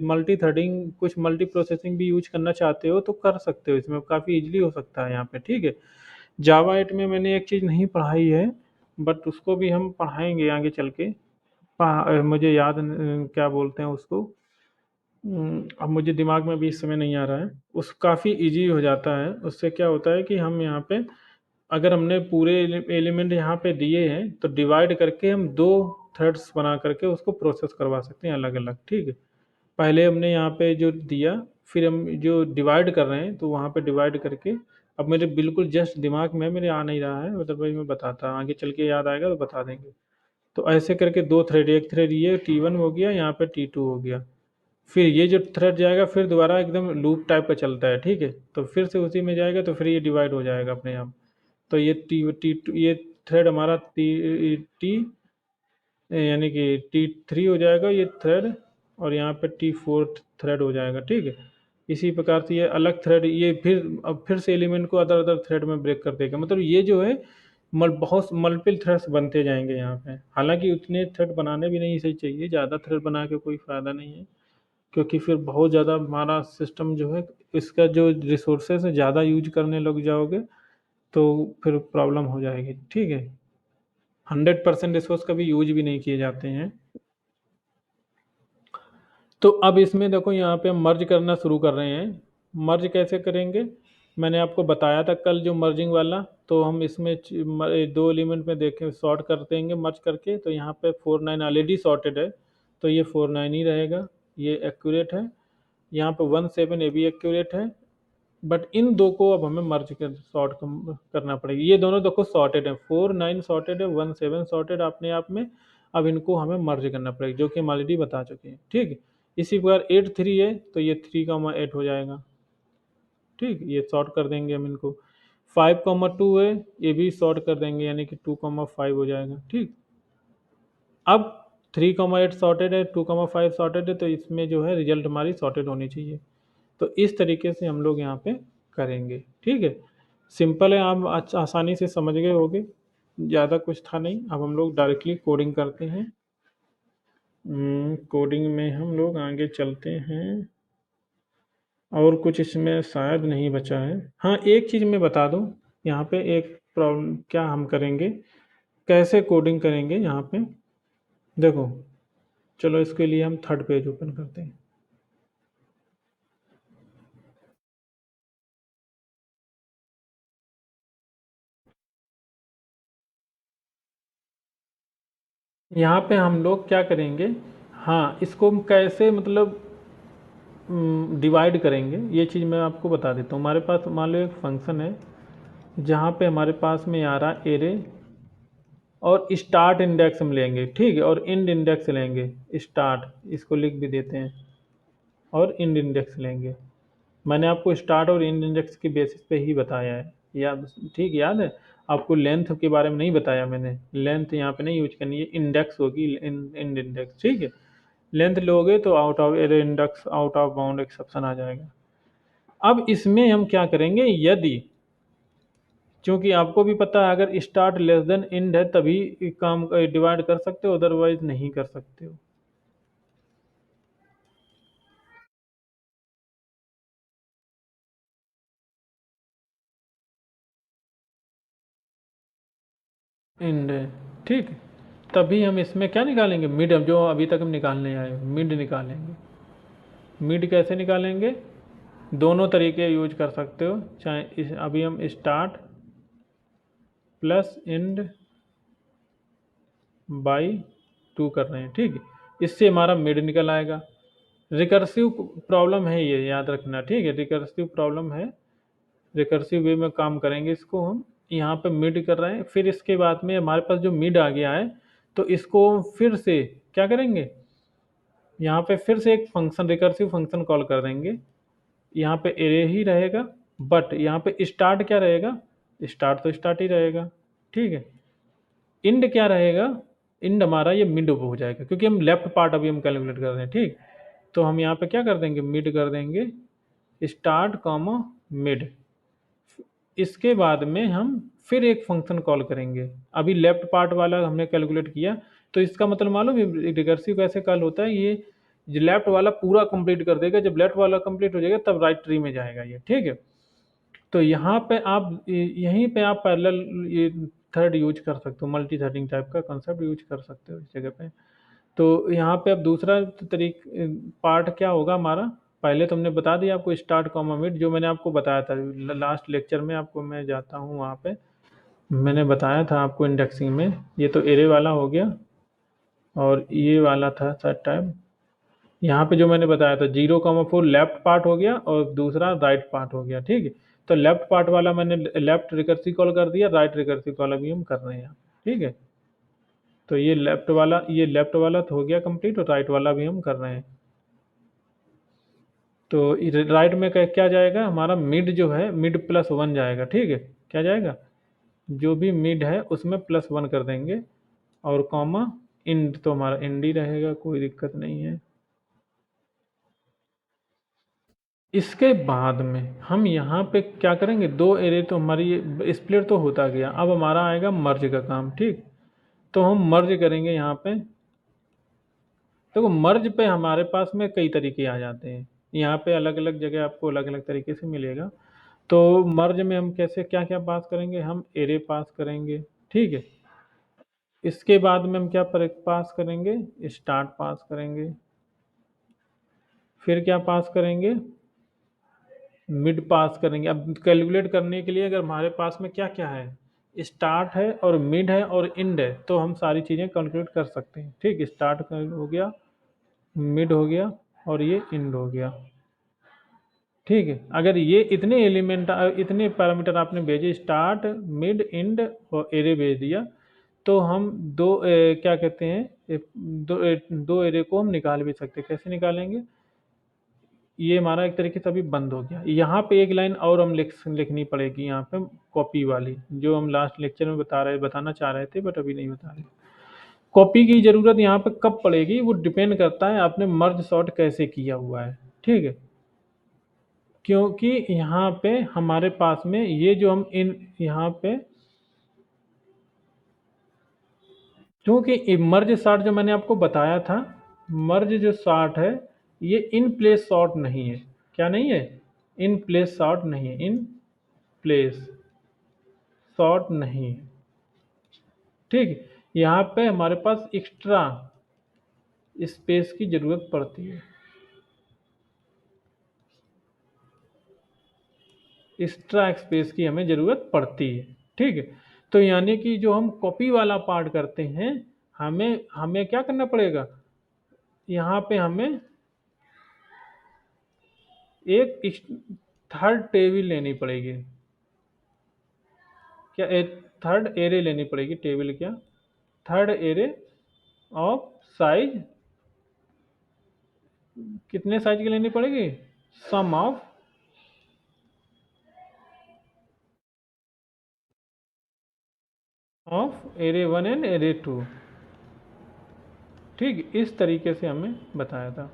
मल्टी थ्रेडिंग कुछ मल्टी प्रोसेसिंग भी यूज करना चाहते हो तो कर सकते हो, इसमें काफ़ी इजीली हो सकता है यहाँ पे, ठीक है। जावा 8 में मैंने एक चीज़ नहीं पढ़ाई है, बट उसको भी हम पढ़ाएंगे आगे चल के। मुझे याद क्या बोलते हैं उसको, अब मुझे दिमाग में भी इस समय नहीं आ रहा है। उस काफ़ी इजी हो जाता है, उससे क्या होता है कि हम यहाँ पे अगर हमने पूरे एलिमेंट यहाँ पे दिए हैं तो डिवाइड करके हम दो थ्रेड्स बना करके उसको प्रोसेस करवा सकते हैं अलग अलग, ठीक है। पहले हमने यहाँ पे जो दिया, फिर हम जो डिवाइड कर रहे हैं तो वहाँ पे डिवाइड करके, अब मेरे बिल्कुल जस्ट दिमाग में मेरे आ नहीं रहा है, मतलब भाई मैं बताता, आगे चल के याद आएगा तो बता देंगे। तो ऐसे करके दो थ्रेड, एक थ्रेड ये T1 हो गया, यहाँ पे T2 हो गया। फिर ये जो थ्रेड जाएगा फिर दोबारा एकदम लूप टाइप का चलता है, ठीक है। तो फिर से उसी में जाएगा तो फिर ये डिवाइड हो जाएगा अपने आप। तो ये टी ये थ्रेड हमारा टी यानी कि T3 हो जाएगा ये थ्रेड, और यहाँ पे T4 थ्रेड हो जाएगा, ठीक है। इसी प्रकार से ये अलग थ्रेड, ये फिर अब फिर से एलिमेंट को अदर अदर थ्रेड में ब्रेक कर देगा, मतलब ये जो है बहुत मल्टीपल थ्रेड्स बनते जाएंगे यहाँ पे। हालांकि उतने थ्रेड बनाने भी नहीं सही चाहिए, ज़्यादा थ्रेड बना के कोई फ़ायदा नहीं है, क्योंकि फिर बहुत ज़्यादा हमारा सिस्टम जो है, इसका जो रिसोर्सेज है ज़्यादा यूज करने लग जाओगे तो फिर प्रॉब्लम हो जाएगी, ठीक है। 100% रिसोर्स कभी यूज भी नहीं किए जाते हैं। तो अब इसमें देखो यहाँ पे हम मर्ज करना शुरू कर रहे हैं। मर्ज कैसे करेंगे, मैंने आपको बताया था कल जो मर्जिंग वाला। तो हम इसमें दो एलिमेंट में देखें सॉर्ट कर देंगे मर्ज करके, तो यहाँ पे 4 9 ऑलरेडी सॉर्टेड है, तो ये 4 9 ही रहेगा, ये एक्यूरेट है। यहाँ पे 1 7 ये भी एक्यूरेट है। बट इन दो को अब हमें मर्ज कर सॉर्ट करना पड़ेगा। ये दोनों देखो सॉर्टेड है, 4 9 सॉर्टेड है, 1 7 सॉर्टेड अपने आप में। अब इनको हमें मर्ज करना पड़ेगा, जो कि हम ऑलरेडी बता चुके हैं, ठीक है। इसी प्रकार 8 3 है तो ये 3 8 हो जाएगा, ठीक, ये सॉर्ट कर देंगे हम इनको। 5 2 है, ये भी सॉर्ट कर देंगे, यानी कि 2 5 हो जाएगा, ठीक। अब 3 8 सॉर्टेड है, 2 5 सॉर्टेड है, तो इसमें जो है रिजल्ट हमारी सॉर्टेड होनी चाहिए। तो इस तरीके से हम लोग यहाँ पे करेंगे, ठीक है। सिंपल है, आप आसानी से समझ गए होगे, ज़्यादा कुछ था नहीं। अब हम लोग डायरेक्टली कोडिंग करते हैं। कोडिंग में हम लोग आगे चलते हैं, और कुछ इसमें शायद नहीं बचा है। हाँ, एक चीज़ मैं बता दूँ, यहाँ पे एक प्रॉब्लम क्या हम करेंगे, कैसे कोडिंग करेंगे यहाँ पे, देखो। चलो इसके लिए हम थर्ड पेज ओपन करते हैं। यहाँ पे हम लोग क्या करेंगे, हाँ, इसको हम कैसे मतलब डिवाइड करेंगे, ये चीज़ मैं आपको बता देता हूँ। हमारे पास मान लो एक फंक्शन है, जहाँ पे हमारे पास में आ रहा एरे, और स्टार्ट इंडेक्स हम लेंगे, ठीक है, और इंड इंडेक्स लेंगे। स्टार्ट इसको लिख भी देते हैं, और इंड इंडेक्स लेंगे। मैंने आपको स्टार्ट और इंड इंडेक्स की बेसिस पे ही बताया है, याद, ठीक, याद है। आपको लेंथ के बारे में नहीं बताया मैंने, लेंथ यहाँ पे नहीं यूज करनी है, इंडेक्स होगी, इंड इंडेक्स, ठीक है। लेंथ लोगे तो out of array index, out of bound exception आ जाएगा। अब इसमें हम क्या करेंगे, यदि, क्योंकि आपको भी पता है अगर स्टार्ट लेस देन इंड है तभी काम डिवाइड कर सकते हो, अदरवाइज नहीं कर सकते हो। इंड है, ठीक। तभी हम इसमें क्या निकालेंगे, मिड, जो अभी तक हम निकालने आए मिड निकालेंगे। मिड कैसे निकालेंगे, दोनों तरीके यूज कर सकते हो, चाहे अभी हम स्टार्ट प्लस एंड बाई 2 कर रहे हैं, ठीक है। इससे हमारा मिड निकल आएगा। रिकर्सिव प्रॉब्लम है ये, याद रखना, ठीक है, रिकर्सिव प्रॉब्लम है। रिकर्सिव वे में काम करेंगे इसको हम। यहाँ पे मिड कर रहे हैं, फिर इसके बाद में हमारे पास जो मिड आ गया है, तो इसको हम फिर से क्या करेंगे, यहाँ पे फिर से एक फंक्शन, रिकर्सिव फंक्शन कॉल कर देंगे। यहाँ पे एरे ही रहेगा, बट यहाँ पे स्टार्ट क्या रहेगा, स्टार्ट तो स्टार्ट ही रहेगा, ठीक है। इंड क्या रहेगा, इंड हमारा ये मिड हो जाएगा, क्योंकि हम लेफ्ट पार्ट अभी हम कैलकुलेट कर रहे हैं, ठीक। तो हम यहाँ पे क्या कर देंगे, मिड कर देंगे, स्टार्ट कॉमा मिड। इसके बाद में हम फिर एक फंक्शन कॉल करेंगे। अभी लेफ्ट पार्ट वाला हमने कैलकुलेट किया, तो इसका मतलब मालूम है रिकर्सिव कैसे कॉल होता है, ये लेफ्ट वाला पूरा कंप्लीट कर देगा, जब लेफ्ट वाला कंप्लीट हो जाएगा तब राइट ट्री में जाएगा ये, ठीक है। तो यहाँ पे आप यहीं पे आप पैरेलल ये थ्रेड यूज कर सकते हो, मल्टी थ्रेडिंग टाइप का कंसेप्ट यूज कर सकते हो इस जगह पे। तो यहाँ पे अब दूसरा तरीक पार्ट क्या होगा हमारा, पहले तो हमने बता दिया आपको स्टार्ट कॉमा मिड, जो मैंने आपको बताया था लास्ट लेक्चर में, आपको मैं जाता हूँ वहाँ पे, मैंने बताया था आपको इंडेक्सिंग में। ये तो एरे वाला हो गया, और ये वाला था थर्ड टाइम। यहाँ पे जो मैंने बताया था 0,4 लेफ्ट पार्ट हो गया और दूसरा राइट पार्ट हो गया, ठीक है। तो लेफ्ट पार्ट वाला मैंने लेफ्ट रिकर्सिव कॉल कर दिया, राइट रिकर्सिव कॉल अभी हम कर रहे हैं, ठीक है। तो ये लेफ्ट वाला तो हो गया कंप्लीट, और राइट वाला भी हम कर रहे हैं। तो राइट में क्या जाएगा हमारा, मिड जो है मिड +1 जाएगा, ठीक है। क्या जाएगा, जो भी मिड है उसमें +1 कर देंगे, और कॉमा इंड तो हमारा इंड ही रहेगा, कोई दिक्कत नहीं है। इसके बाद में हम यहाँ पे क्या करेंगे, दो एरे तो हमारी स्प्लिट तो होता गया, अब हमारा आएगा मर्ज का काम, ठीक। तो हम मर्ज करेंगे यहाँ पे। देखो मर्ज पे हमारे पास में कई तरीके आ जाते हैं, यहाँ पे अलग अलग जगह आपको अलग अलग तरीके से मिलेगा। तो मर्ज में हम कैसे क्या क्या पास करेंगे, हम एरे पास करेंगे, ठीक है। इसके बाद में हम क्या पास करेंगे, स्टार्ट पास करेंगे। फिर क्या पास करेंगे, मिड पास करेंगे। अब कैलकुलेट करने के लिए अगर हमारे पास में क्या क्या है, स्टार्ट है और मिड है और इंड है, तो हम सारी चीज़ें कैलकुलेट कर सकते हैं, ठीक। स्टार्ट हो गया, मिड हो गया, और ये इंड हो गया, ठीक है। अगर ये इतने एलिमेंट इतने पैरामीटर आपने भेजे, स्टार्ट मिड इंड और एरे भेज दिया, तो हम क्या कहते हैं, दो एरे को हम निकाल भी सकते हैं। कैसे निकालेंगे, ये हमारा एक तरीके से अभी बंद हो गया। यहाँ पे एक लाइन और हम लिखनी पड़ेगी, यहाँ पे कॉपी वाली, जो हम लास्ट लेक्चर में बताना चाह रहे थे, बट अभी नहीं बता रहे। कॉपी की ज़रूरत यहाँ पे कब पड़ेगी, वो डिपेंड करता है आपने मर्ज सॉर्ट कैसे किया हुआ है, ठीक है। क्योंकि यहाँ पे हमारे पास में ये जो हम इन यहाँ पे, क्योंकि मर्ज सॉर्ट जो मैंने आपको बताया था, मर्ज जो सॉर्ट है ये इन प्लेस सॉर्ट नहीं है। क्या नहीं है, इन प्लेस सॉर्ट नहीं है, इन प्लेस सॉर्ट नहीं है, ठीक। यहाँ पे हमारे पास एक्स्ट्रा स्पेस की ज़रूरत पड़ती है, एक्स्ट्रा स्पेस की हमें ज़रूरत पड़ती है, ठीक है। तो यानी कि जो हम कॉपी वाला पार्ट करते हैं, हमें हमें क्या करना पड़ेगा, यहाँ पे हमें एक थर्ड टेबल लेनी पड़ेगी, क्या थर्ड एरे लेनी पड़ेगी, टेबल क्या, थर्ड एरे ऑफ साइज, कितने साइज की लेनी पड़ेगी, सम ऑफ एरे 1 एंड एरे 2, ठीक। इस तरीके से हमें बताया था।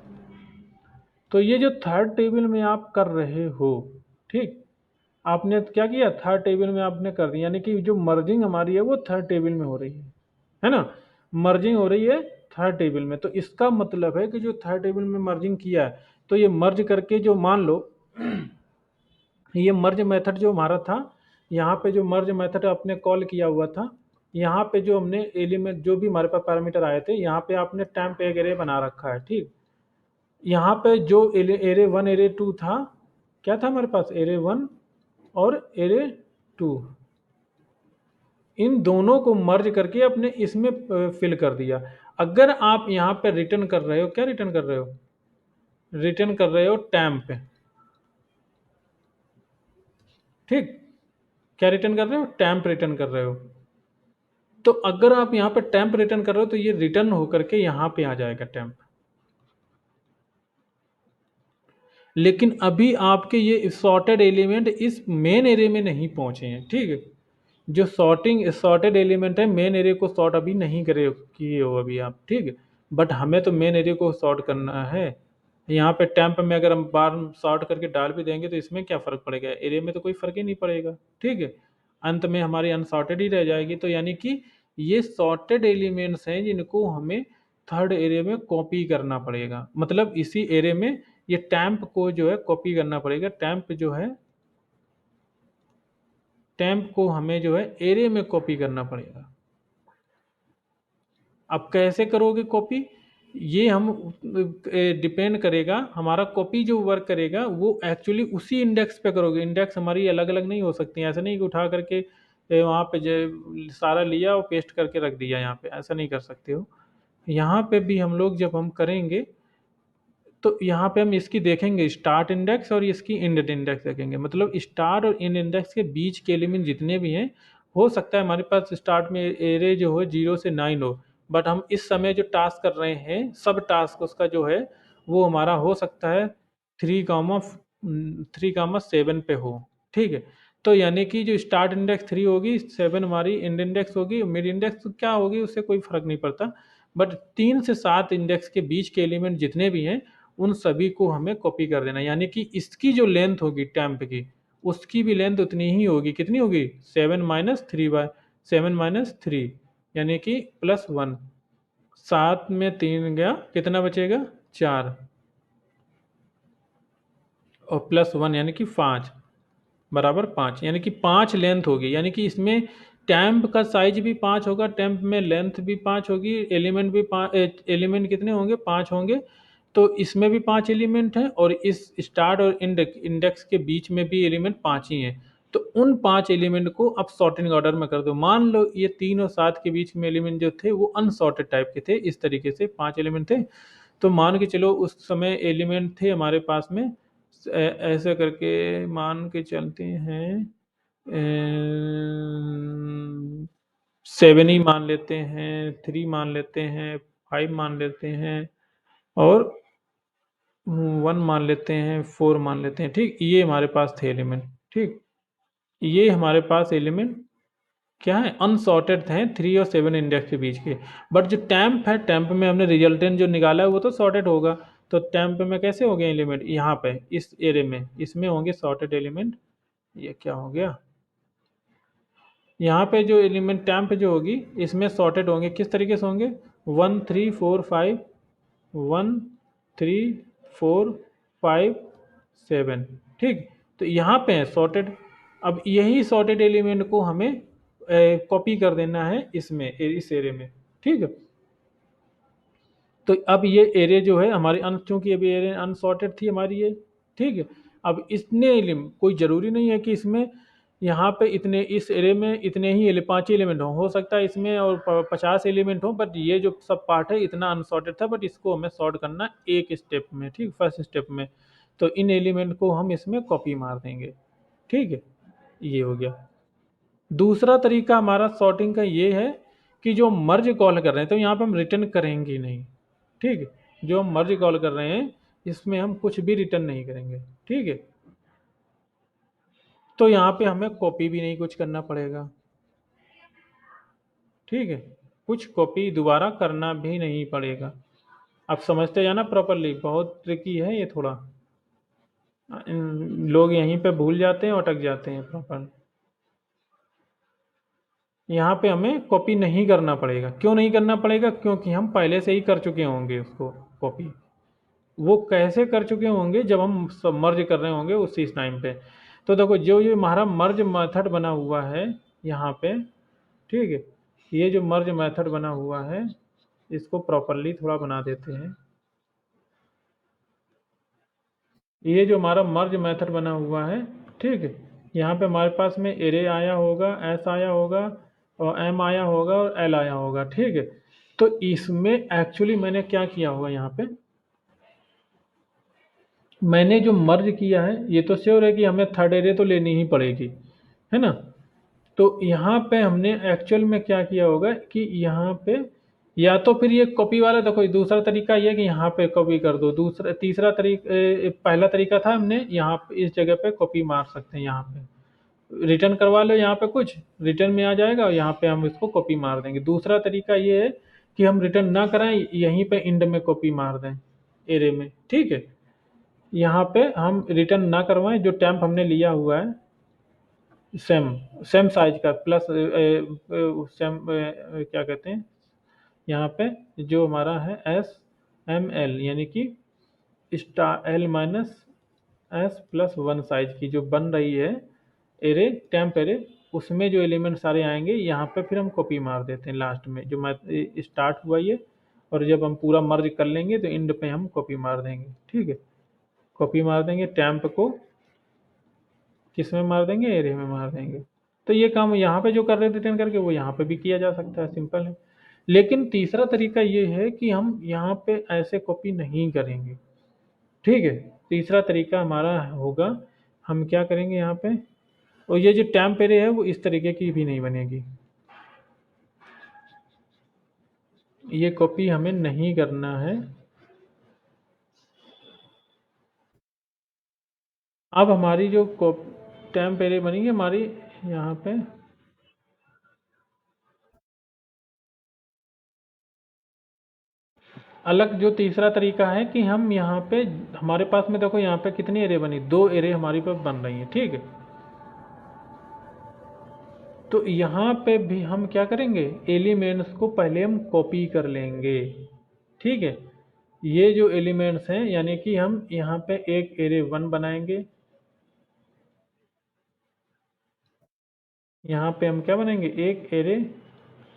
तो ये जो थर्ड टेबल में आप कर रहे हो, ठीक, आपने क्या किया, थर्ड टेबल में आपने कर दिया, यानी कि जो मर्जिंग हमारी है वो थर्ड टेबल में हो रही है ना, मर्जिंग हो रही है थर्ड टेबल में। तो इसका मतलब है कि जो थर्ड टेबल में मर्जिंग किया है, तो ये मर्ज करके जो मान लो ये मर्ज मेथड जो हमारा था, यहाँ पे जो मर्ज मेथड आपने कॉल किया हुआ था, यहाँ पे जो हमने एलिमेंट जो भी हमारे पास पैरामीटर आए थे, यहाँ पे आपने टेम्प एक एरे बना रखा है, ठीक। यहाँ पे जो एरे 1 एरे 2 था, क्या था हमारे पास, एरे 1 और एरे 2, इन दोनों को मर्ज करके अपने इसमें फिल कर दिया। अगर आप यहाँ पे रिटर्न कर रहे हो, क्या रिटर्न कर रहे हो, रिटर्न कर रहे हो टेम्प, ठीक। क्या रिटर्न कर रहे हो, टेम्प रिटर्न कर रहे हो। तो अगर आप यहाँ पे टेम्प रिटर्न कर रहे हो तो ये रिटर्न होकर के यहाँ पे आ जाएगा टेम्प। लेकिन अभी आपके ये सॉर्टेड एलिमेंट इस मेन एरे में नहीं पहुंचे हैं, ठीक है। जो सॉर्टेड एलिमेंट है मेन एरे को सॉर्ट अभी नहीं करे किए हो अभी आप, ठीक है। बट हमें तो मेन एरे को सॉर्ट करना है। यहाँ पे टेम्प में अगर हम बार सॉर्ट करके डाल भी देंगे तो इसमें क्या फ़र्क पड़ेगा, एरे में तो कोई फ़र्क ही नहीं पड़ेगा, ठीक है। अंत में हमारी अनसॉर्टेड ही रह जाएगी। तो यानी कि ये सॉर्टेड एलिमेंट्स हैं जिनको हमें थर्ड एरे में कॉपी करना पड़ेगा, मतलब इसी एरे में ये टैम्प को जो है कॉपी करना पड़ेगा। टैम्प को हमें जो है एरे में कॉपी करना पड़ेगा। अब कैसे करोगे कॉपी, ये हम डिपेंड करेगा, हमारा कॉपी जो वर्क करेगा वो एक्चुअली उसी इंडेक्स पे करोगे। इंडेक्स हमारी अलग अलग नहीं हो सकती, ऐसा नहीं कि उठा करके वहाँ पे जो सारा लिया और पेस्ट करके रख दिया यहाँ पे, ऐसा नहीं कर सकते हो। यहाँ पे भी हम लोग जब हम करेंगे तो यहाँ पे हम इसकी देखेंगे स्टार्ट इंडेक्स और इसकी इंड इंडेक्स देखेंगे, मतलब स्टार्ट और इंड इंडेक्स के बीच के एलिमेंट जितने भी हैं, हो सकता है हमारे पास स्टार्ट में एरे जो हो 0 से 9 हो, बट हम इस समय जो टास्क कर रहे हैं सब टास्क उसका जो है वो हमारा हो सकता है 3,7 पे हो, ठीक है। तो यानी कि जो स्टार्ट इंडेक्स 3 होगी, 7 हमारी इंड इंडेक्स होगी, मिड इंडेक्स क्या होगी उससे कोई फर्क नहीं पड़ता, बट 3 से 7 इंडेक्स के बीच के एलिमेंट जितने भी हैं उन सभी को हमें कॉपी कर देना। यानी कि इसकी जो लेंथ होगी टैम्प की, उसकी भी लेंथ उतनी ही होगी, कितनी होगी, 7 - 3 यानी कि +1। 7 में 3 गया, कितना बचेगा, 4, और +1 यानी कि 5 बराबर 5, यानी कि 5 लेंथ होगी। यानी कि इसमें टैम्प का साइज भी 5 होगा, टैम्प में लेंथ भी 5 होगी, एलिमेंट भी 5, एलिमेंट कितने होंगे, 5 होंगे। तो इसमें भी 5 एलिमेंट हैं और इस स्टार्ट और इंडेक्स के बीच में भी एलिमेंट 5 ही हैं। तो उन 5 एलिमेंट को अब सॉर्टिंग ऑर्डर में कर दो। मान लो ये 3 और 7 के बीच में एलिमेंट जो थे वो अनसॉर्टेड टाइप के थे, इस तरीके से 5 एलिमेंट थे। तो मान के चलो उस समय एलिमेंट थे हमारे पास में ऐसे करके मान के चलते हैं, 7 ही मान लेते हैं, 3 मान लेते हैं, 5 मान लेते हैं, और 1 मान लेते हैं, 4 मान लेते हैं, ठीक। ये हमारे पास थे एलिमेंट, ठीक। ये हमारे पास एलिमेंट क्या है, अनसॉर्टेड हैं 3 और 7 इंडेक्स के बीच के। बट जो टैम्प है, टैम्प में हमने रिजल्टेंट जो निकाला है वो तो सॉर्टेड होगा। तो टैम्प में कैसे हो गए एलिमेंट, यहाँ पे इस एरे में इसमें होंगे सॉर्टेड एलिमेंट। ये क्या हो गया, यहाँ पे जो एलिमेंट टैम्प जो होगी इसमें सॉर्टेड होंगे, किस तरीके से होंगे, 1 3 4 5, 1 3 4 5 7, ठीक। तो यहाँ पे है सॉर्टेड। अब यही सॉर्टेड एलिमेंट को हमें कॉपी कर देना है इसमें, इस एरे में, ठीक है। तो अब ये एरे जो है हमारी चूंकि अभी एरे अनसॉर्टेड थी हमारी ये, ठीक है। अब इसने कोई ज़रूरी नहीं है कि इसमें यहाँ पे इतने इस एरे में इतने ही 5 एलिमेंट हो सकता है इसमें और 50 एलिमेंट हो, बट ये जो सब पार्ट है इतना अनसॉर्टेड था, बट इसको हमें सॉर्ट करना एक स्टेप में, ठीक, फर्स्ट स्टेप में। तो इन एलिमेंट को हम इसमें कॉपी मार देंगे, ठीक है। ये हो गया। दूसरा तरीका हमारा सॉर्टिंग का ये है कि जो मर्ज कॉल कर रहे हैं तो यहाँ पे हम रिटर्न करेंगे नहीं, ठीक है। जो हम मर्ज कॉल कर रहे हैं इसमें हम कुछ भी रिटर्न नहीं करेंगे, ठीक है। तो यहाँ पे हमें कॉपी भी नहीं कुछ करना पड़ेगा, ठीक है। कुछ कॉपी दोबारा करना भी नहीं पड़ेगा। अब समझते जाना प्रॉपरली, बहुत ट्रिकी है ये थोड़ा, लोग यहीं पे भूल जाते हैं, अटक जाते हैं प्रॉपर। यहाँ पे हमें कॉपी नहीं करना पड़ेगा, क्यों नहीं करना पड़ेगा, क्योंकि हम पहले से ही कर चुके होंगे उसको कॉपी। वो कैसे कर चुके होंगे, जब हम सब मर्ज कर रहे होंगे उसी टाइम पे। तो देखो जो ये हमारा मर्ज मेथड बना हुआ है यहाँ पे, ठीक है, ये जो मर्ज मेथड बना हुआ है इसको प्रॉपरली थोड़ा बना देते हैं। ये जो हमारा मर्ज मेथड बना हुआ है, ठीक है, यहाँ पे हमारे पास में एरे आया होगा, एस आया होगा और एम आया होगा और एल आया होगा, ठीक है। तो इसमें एक्चुअली मैंने क्या किया होगा, यहाँ पे मैंने जो मर्ज किया है ये तो श्योर है कि हमें थर्ड एरे तो लेनी ही पड़ेगी, है ना। तो यहाँ पे हमने एक्चुअल में क्या किया होगा कि यहाँ पे या तो फिर ये कॉपी वाला देखो, दूसरा तरीका ये है कि यहाँ पे कॉपी कर दो, दूसरा तीसरा तरीका, पहला तरीका था हमने यहाँ पे इस जगह पे कॉपी मार सकते हैं, यहाँ पे रिटर्न करवा लो, यहाँ पे कुछ रिटर्न में आ जाएगा और यहाँ पे हम इसको कॉपी मार देंगे। दूसरा तरीका ये है कि हम रिटर्न ना कराएं, यहीं पे इंड में कॉपी मार दें एरे में, ठीक है। यहाँ पे हम रिटर्न ना करवाएं, जो टेम्प हमने लिया हुआ है सेम सेम साइज का प्लस सेम क्या कहते हैं यहाँ पे जो हमारा है एस एम एल, यानी कि star L minus s plus one size की जो बन रही है एरे, टेम्प एरे, उसमें जो एलिमेंट सारे आएंगे यहाँ पे फिर हम कॉपी मार देते हैं लास्ट में, जो मैं स्टार्ट हुआ ये, और जब हम पूरा मर्ज कर लेंगे तो एंड पे हम कॉपी मार देंगे, ठीक है। कॉपी मार देंगे टेम्प को, किस में मार देंगे, एरे में मार देंगे। तो ये काम यहाँ पे जो कर रहे थे रिटर्न करके वो यहाँ पे भी किया जा सकता है, सिंपल है। लेकिन तीसरा तरीका ये है कि हम यहाँ पे ऐसे कॉपी नहीं करेंगे, ठीक है। तीसरा तरीका हमारा होगा, हम क्या करेंगे यहाँ पे, और ये जो टैम्प एरे है वो इस तरीके की भी नहीं बनेगी, ये कॉपी हमें नहीं करना है। अब हमारी जो टैम्प एरे बनेगी हमारी यहाँ पे, अलग जो तीसरा तरीका है कि हम यहाँ पे हमारे पास में देखो यहाँ पे कितनी एरे बनी, दो एरे हमारी पे बन रही है, ठीक है। तो यहाँ पे भी हम क्या करेंगे, एलिमेंट्स को पहले हम कॉपी कर लेंगे, ठीक है। ये जो एलिमेंट्स हैं यानी कि हम यहाँ पे एक एरे वन बनाएंगे, यहाँ पे हम क्या बनाएंगे, एक एरे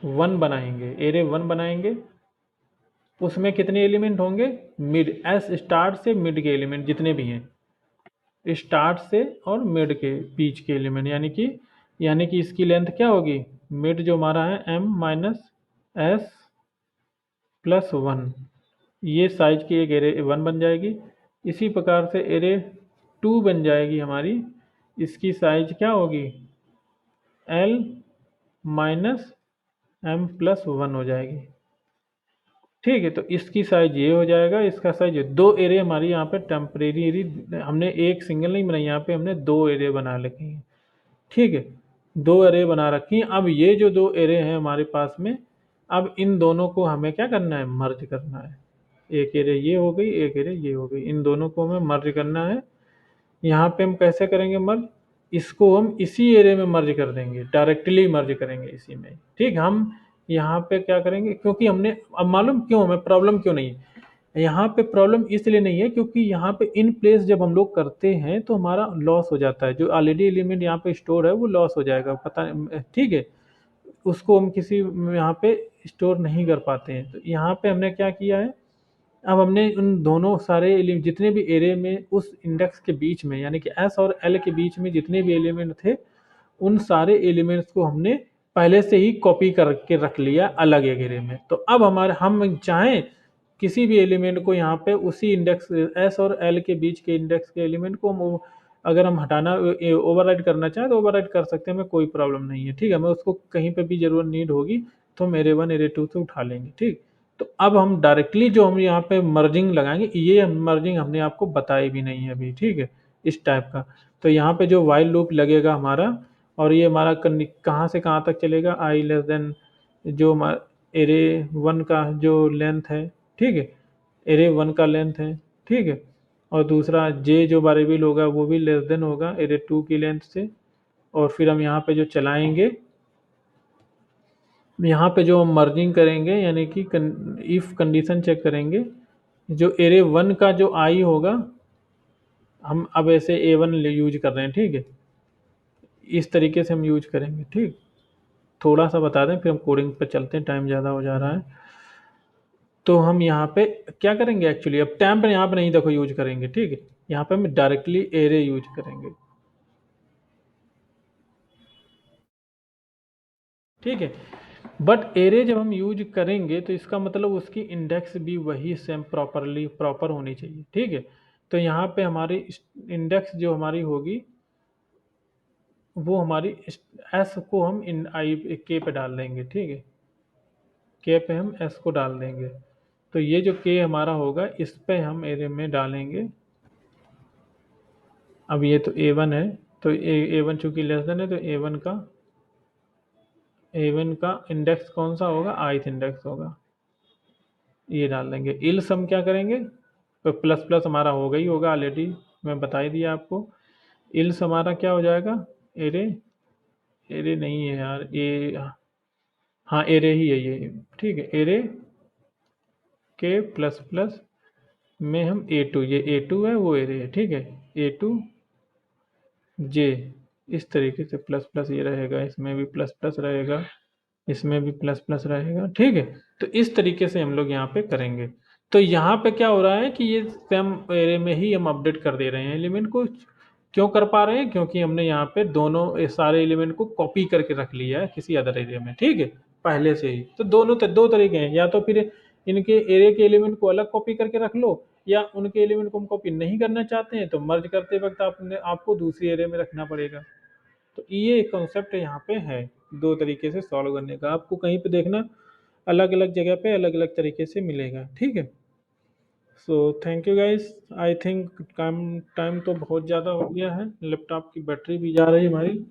वन बनाएंगे, एरे वन बनाएंगे। उसमें कितने एलिमेंट होंगे, मिड एस स्टार्ट से मिड के एलिमेंट जितने भी हैं, स्टार्ट से और मिड के बीच के एलिमेंट, यानी कि इसकी लेंथ क्या होगी, मिड जो हमारा है m minus s plus one, ये साइज की एक एरे वन बन जाएगी। इसी प्रकार से एरे टू बन जाएगी हमारी, इसकी साइज क्या होगी, l minus m plus one हो जाएगी, ठीक है। तो इसकी साइज ये हो जाएगा, इसका साइज दो एरे हमारी यहाँ पे टेम्परेरी एरी, हमने एक सिंगल नहीं बनाई, यहाँ पे हमने दो एरे बना रखी हैं, ठीक है। दो एरे बना रखी हैं। अब ये जो दो एरे हैं हमारे पास में, अब इन दोनों को हमें क्या करना है, मर्ज करना है। एक एरे ये हो गई, एक एरे ये हो गई, इन दोनों को हमें मर्ज करना है। यहाँ पे हम कैसे करेंगे मर्ज, इसको हम इसी एरे में मर्ज कर देंगे, डायरेक्टली मर्ज करेंगे इसी में, ठीक। हम यहाँ पे क्या करेंगे, क्योंकि हमने, अब मालूम क्यों हमें प्रॉब्लम क्यों नहीं है, यहाँ पे प्रॉब्लम इसलिए नहीं है क्योंकि यहाँ पे इन प्लेस जब हम लोग करते हैं तो हमारा लॉस हो जाता है, जो ऑलरेडी एलिमेंट यहाँ पे स्टोर है वो लॉस हो जाएगा, पता, ठीक है। उसको हम किसी यहाँ पे स्टोर नहीं कर पाते हैं। तो यहाँ पे हमने क्या किया है, अब हमने उन दोनों सारे जितने भी एरे में उस इंडेक्स के बीच में यानी कि एस और एल के बीच में जितने भी एलिमेंट थे, उन सारे एलिमेंट्स को हमने पहले से ही कॉपी करके रख लिया अलग एक एरे में। तो अब हमारे हम चाहें किसी भी एलिमेंट को यहाँ पे उसी इंडेक्स एस और एल के बीच के इंडेक्स के एलिमेंट को हम अगर हम हटाना ओवरराइड करना चाहें तो ओवरराइड कर सकते हैं, हमें कोई प्रॉब्लम नहीं है, ठीक है। हमें उसको कहीं पे भी जरूरत नीड होगी तो हम एरे वन एरे टू से उठा लेंगे, ठीक। तो अब हम डायरेक्टली जो हम यहाँ पे मर्जिंग लगाएंगे, ये मर्जिंग हमने आपको बताई भी नहीं है अभी, ठीक है, इस टाइप का। तो यहाँ पे जो वाइल लूप लगेगा हमारा, और ये हमारा कहाँ से कहाँ तक चलेगा, आई लेस देन जो एरे वन का जो लेंथ है, ठीक है, एरे वन का लेंथ है, ठीक है। और दूसरा जे जो वेरिएबल होगा वो भी लेस देन होगा एरे टू की लेंथ से। और फिर हम यहाँ पे जो चलाएंगे, यहाँ पे जो हम मर्जिंग करेंगे यानी कि इफ़ कंडीशन चेक करेंगे, जो एरे वन का जो आई होगा, हम अब ऐसे ए वन यूज कर रहे हैं, ठीक है, इस तरीके से हम यूज करेंगे, ठीक। थोड़ा सा बता दें, फिर हम कोडिंग पे चलते हैं, टाइम ज़्यादा हो जा रहा है। तो हम यहाँ पे क्या करेंगे एक्चुअली, अब टैम्प यहाँ पे नहीं देखो यूज करेंगे, ठीक है। यहाँ पे हम डायरेक्टली एरे यूज करेंगे, ठीक है। बट एरे जब हम यूज करेंगे तो इसका मतलब उसकी इंडेक्स भी वही सेम प्रॉपर होनी चाहिए, ठीक है। तो यहाँ पे हमारी इंडेक्स जो हमारी होगी वो हमारी एस को हम इन आई के पे डाल देंगे, ठीक है। के पे हम एस को डाल देंगे। तो ये जो के हमारा होगा इस पे हम एरे में डालेंगे। अब ये तो A1 है, तो A1 चूंकि लेस देन है तो A1 का इंडेक्स कौन सा होगा, ith इंडेक्स होगा, ये डाल देंगे। इल्स हम क्या करेंगे, तो प्लस प्लस हमारा होगा ही होगा, ऑलरेडी मैं बता ही दिया आपको। इल्स हमारा क्या हो जाएगा, एरे, एरे नहीं है यार, हाँ एरे ही है ये, ठीक है। एरे के प्लस प्लस में हम A2, ये A2 है, वो एरे है, ठीक है। A2 जे, इस तरीके से प्लस प्लस ये रहेगा, इसमें भी प्लस प्लस रहेगा, इसमें भी प्लस प्लस रहेगा, ठीक है। तो इस तरीके से हम लोग यहाँ पे करेंगे। तो यहाँ पे क्या हो रहा है कि ये सेम एरे में ही हम अपडेट कर दे रहे हैं एलिमेंट को। क्यों कर पा रहे हैं, क्योंकि हमने यहाँ पे दोनों ये सारे एलिमेंट को कॉपी करके रख लिया है किसी अदर एरिया में, ठीक है, पहले से ही। तो दोनों दो तरीके हैं, या तो फिर इनके एरे के एलिमेंट को अलग कॉपी करके रख लो, या उनके एलिमेंट को हम कॉपी नहीं करना चाहते हैं तो मर्ज करते वक्त आपको दूसरी एरे में रखना पड़ेगा। तो ये एक कॉन्सेप्ट यहाँ पे है, दो तरीके से सॉल्व करने का। आपको कहीं पे देखना अलग अलग जगह पे अलग अलग तरीके से मिलेगा, ठीक है। So thank you guys. I think time time तो बहुत ज़्यादा हो गया है, लैपटॉप की बैटरी भी जा रही है हमारी।